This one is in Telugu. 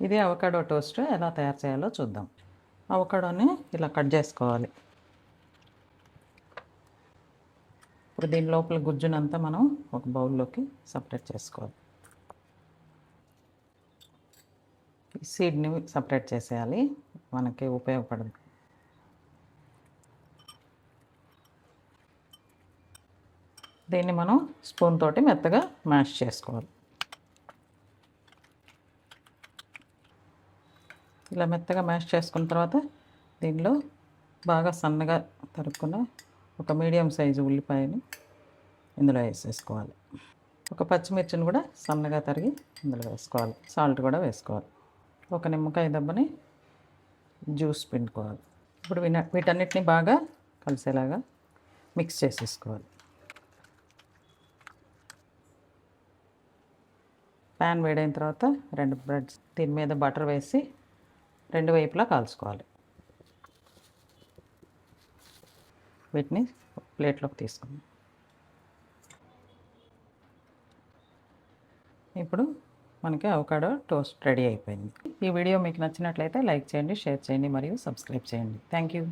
ఇది అవకాడో టోస్ట్ ఎలా తయారు చేయాలో చూద్దాం. అవకాడోని ఇలా కట్ చేసుకోవాలి. ఇప్పుడు దీని లోపల గుజ్జునంతా మనం ఒక బౌల్లోకి సపరేట్ చేసుకోవాలి. సీడ్ని సపరేట్ చేసేయాలి, మనకి ఉపయోగపడదు. దీన్ని మనం స్పూన్ తోటి మెత్తగా మ్యాష్ చేసుకోవాలి. ఇలా మెత్తగా మ్యాష్ చేసుకున్న తర్వాత దీనిలో బాగా సన్నగా తరుక్కున్న ఒక మీడియం సైజు ఉల్లిపాయని ఇందులో వేసేసుకోవాలి. ఒక పచ్చిమిర్చిని కూడా సన్నగా తరిగి ఇందులో వేసుకోవాలి. సాల్ట్ కూడా వేసుకోవాలి. ఒక నిమ్మకాయ దెబ్బని జ్యూస్ పిండుకోవాలి. ఇప్పుడు వీటన్నిటిని బాగా కలిసేలాగా మిక్స్ చేసేసుకోవాలి. ప్యాన్ వేడైన తర్వాత 2 బ్రెడ్స్ దీని మీద బటర్ వేసి 2 వైపులా కాల్చుకోవాలి. వీటిని ప్లేట్లోకి తీసుకుందాం. ఇప్పుడు మనకి అవకాడో టోస్ట్ రెడీ అయిపోయింది. ఈ వీడియో మీకు నచ్చినట్లయితే లైక్ చేయండి, షేర్ చేయండి మరియు సబ్స్క్రైబ్ చేయండి. Thank you.